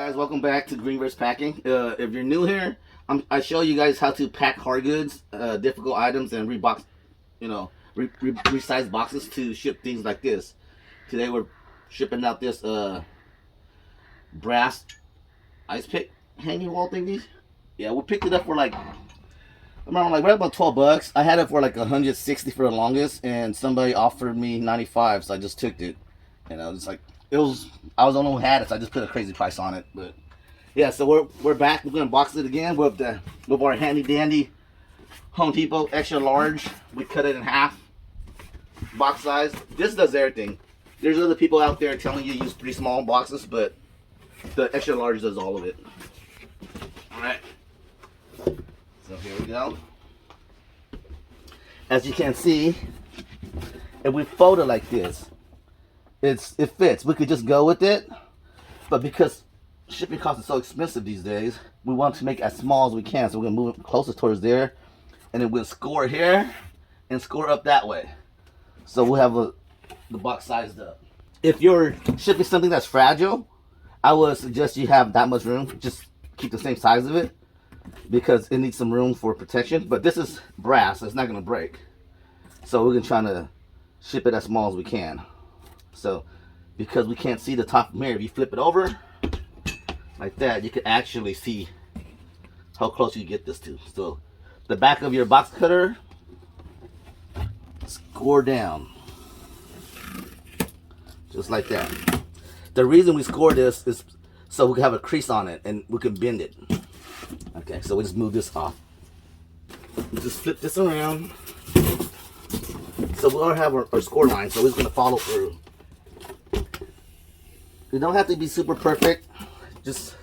guys, welcome back to Greenverse Packing. If you're new here, I show you guys how to pack hard goods, difficult items, and resize boxes to ship things like this. Today we're shipping out this brass ice pick hanging wall thingies. Yeah, we picked it up for like around right about 12 bucks. I had it for like 160 for the longest, and somebody offered me 95, so I just took it. And I was like, I was the only one who had it, so I just put a crazy price on it. But yeah, so we're back. We're gonna box it again with our handy dandy Home Depot extra large. We cut it in half, box size. This does everything. There's other people out there telling you to use 3 small boxes, but the extra large does all of it. All right. So here we go. As you can see, if we fold it like this, it fits. We could just go with it, but because shipping costs are so expensive these days, we want to make it as small as we can. So we're gonna move it closer towards there, and then we'll score here and score up that way. So we'll have the box sized up. If you're shipping something that's fragile, I would suggest you have that much room. Just keep the same size of it because it needs some room for protection. But this is brass, so it's not gonna break. So we're gonna try to ship it as small as we can. So, because we can't see the top from here, if you flip it over like that, you can actually see how close you get this to. So, the back of your box cutter, score down, just like that. The reason we score this is so we can have a crease on it and we can bend it. Okay, so we just move this off. We just flip this around. So we already have our score line, so we're just gonna follow through. You don't have to be super perfect. Just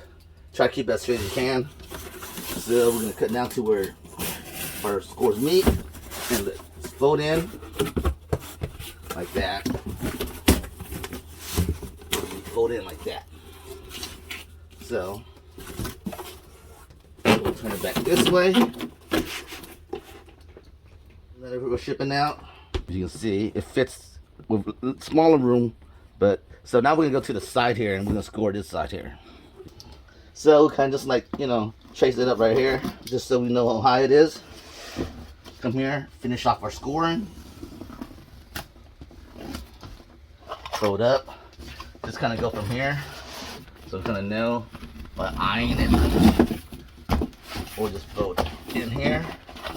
try to keep that straight as you can. So we're gonna cut down to where our scores meet, and let's fold in like that. Fold in like that. So we'll turn it back this way. Then we're shipping out. As you can see, it fits with smaller room, but so now we're gonna go to the side here and we're gonna score this side here. So kind of just like, trace it up right here, just so we know how high it is. Come here, finish off our scoring. Fold up. Just kind of go from here, so we're gonna know by eyeing it. Or just fold in here,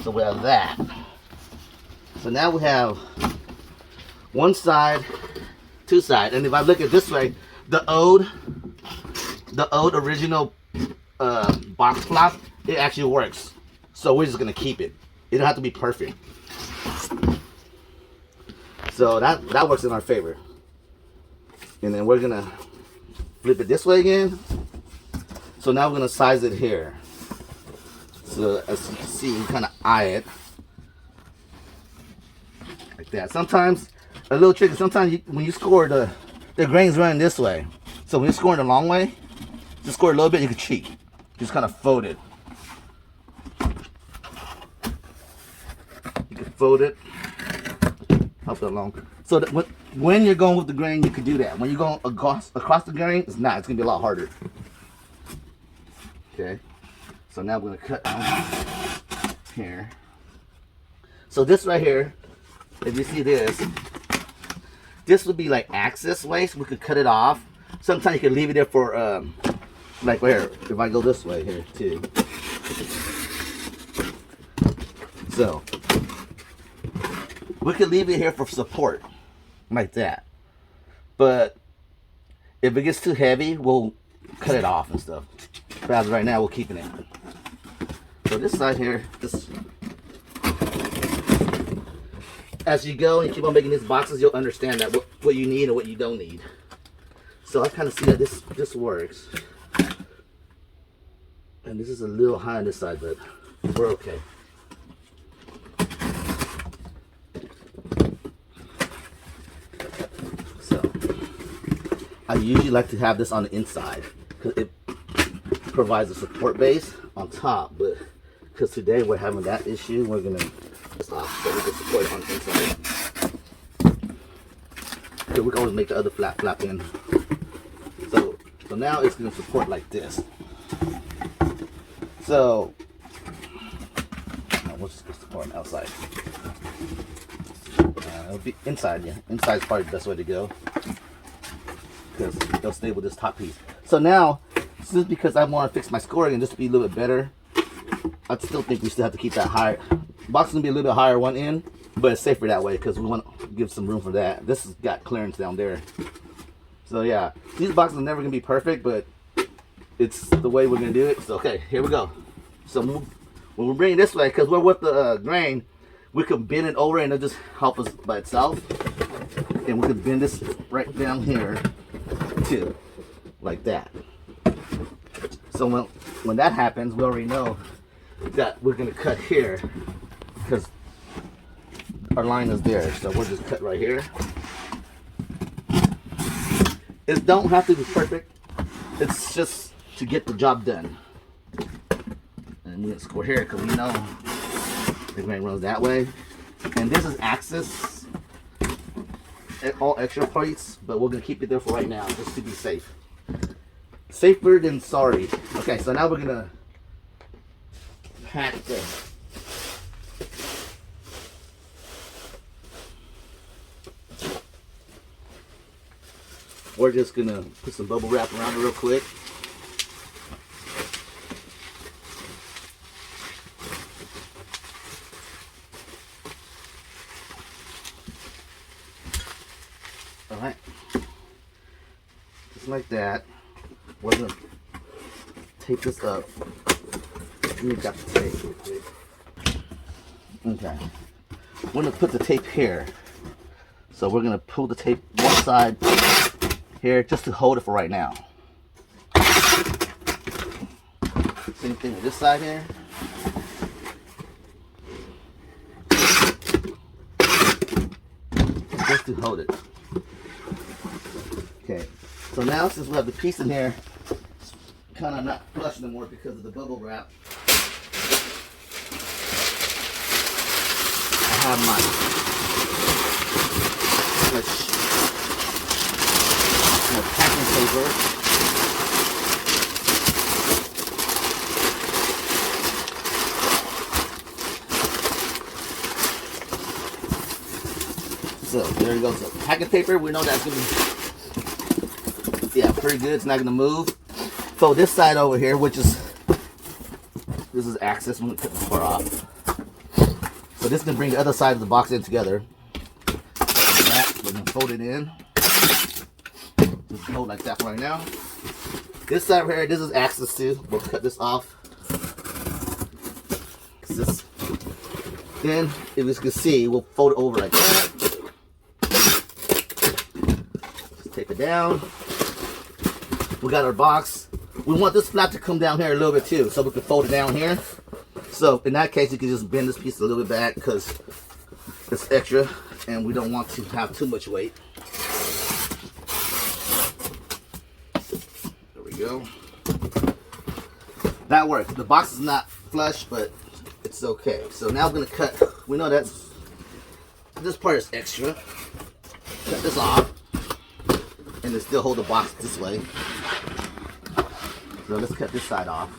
so we have that. So now we have one side, 2 sides, and if I look at this way, the old original box flap, it actually works. So we're just gonna keep it. It don't have to be perfect. So that works in our favor. And then we're gonna flip it this way again. So now we're gonna size it here. So as you can see, you kind of eye it like that. Sometimes a little tricky. Sometimes when you score, the grain's running this way. So when you're scoring the long way, just score a little bit, you can cheat. Just kind of fold it. You can fold it, help it along. So that when you're going with the grain, you can do that. When you're going across the grain, it's not. It's gonna be a lot harder. Okay. So now we're gonna cut down here. So this right here, if you see this would be like access waste. We could cut it off. Sometimes you can leave it there for like right here. If I go this way here too. So we could leave it here for support, like that. But if it gets too heavy, we'll cut it off and stuff. But as right now, we're keeping it. So this side here, as you go and you keep on making these boxes, you'll understand that what you need and what you don't need. So I kind of see that this works. And this is a little high on this side, but we're okay. So I usually like to have this on the inside because it provides a support base on top, but because today we're having that issue, we're gonna just off so we can support it on the inside. So we can always make the other flap in. So So now it's going to support like this. So we'll just support on outside. It'll be inside, yeah. Inside is probably the best way to go because they'll stay with this top piece. So now, this is because I want to fix my scoring and just to be a little bit better. I still think we still have to keep that higher. Box is gonna be a little bit higher one end, but it's safer that way because we want to give some room for that. This has got clearance down there. So yeah, these boxes are never gonna be perfect, but it's the way we're gonna do it. So okay, here we go. So when we bring it this way, because we're with the grain, we can bend it over and it'll just help us by itself. And we can bend this right down here too, like that. So when that happens, we already know that we're gonna cut here because our line is there. So we'll just cut right here. It don't have to be perfect. It's just to get the job done. And we're gonna score here because we know the grain runs that way. And this is axis, all extra plates, but we're gonna keep it there for right now just to be safe. Safer than sorry. Okay, so now we're gonna pack this. We're just gonna put some bubble wrap around it real quick. All right, just like that. We're gonna tape this up. You got the tape real quick. Okay, we're gonna put the tape here. So we're gonna pull the tape one side here just to hold it for right now. Same thing with this side here. Just to hold it. Okay, so now since we have the piece in here, it's kind of not flush anymore because of the bubble wrap. I have my packing paper. So there you go. So packing paper, we know that's gonna be pretty good. It's not gonna move. So this side over here, this is axis. I'm gonna cut this part off. So this is gonna bring the other side of the box in together. We're gonna fold it in. Just hold like that for right now. This side over here, this is axis too. We'll cut this off. Then, if you can see, we'll fold it over like that. Just tape it down. We got our box. We want this flap to come down here a little bit too, so we can fold it down here. So in that case, you can just bend this piece a little bit back because it's extra, and we don't want to have too much weight. There we go. That works. The box is not flush, but it's okay. So now we're gonna cut. We know that's this part is extra. Cut this off, and then still hold the box this way. So let's cut this side off.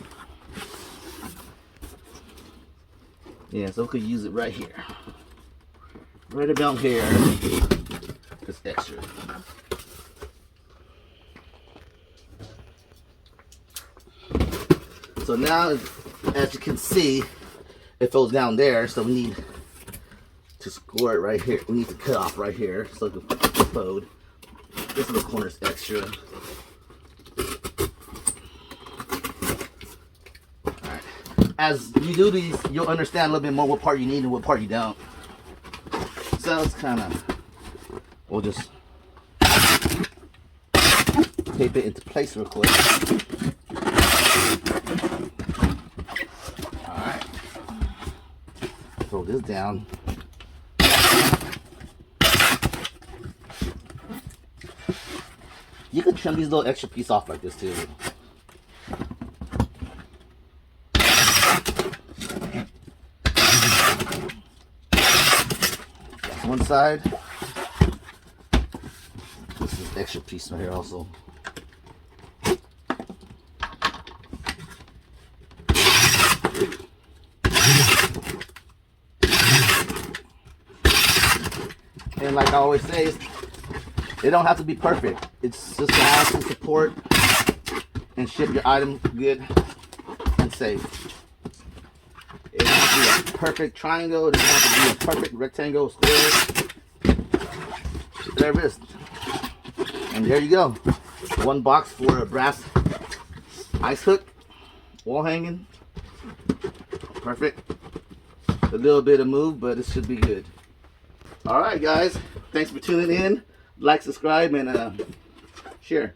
Yeah, so we could use it right here. Right about here. It's extra. So now, as you can see, it falls down there, so we need to score it right here. We need to cut off right here so it can fold. This little corner is extra. Alright. As you do these, you'll understand a little bit more what part you need and what part you don't. So it's kind of, we'll just tape it into place real quick. Alright. Throw this down. You can trim these little extra pieces off like this too. That's one side. This is extra piece right here also. And like I always say, it don't have to be perfect. It's just to have some support and ship your item good and safe. It doesn't have to be a perfect triangle. It doesn't have to be a perfect rectangle, square, whatever it is. And there you go. One box for a brass ice hook, wall hanging. Perfect. A little bit of move, but it should be good. All right, guys. Thanks for tuning in. Like, subscribe, and share.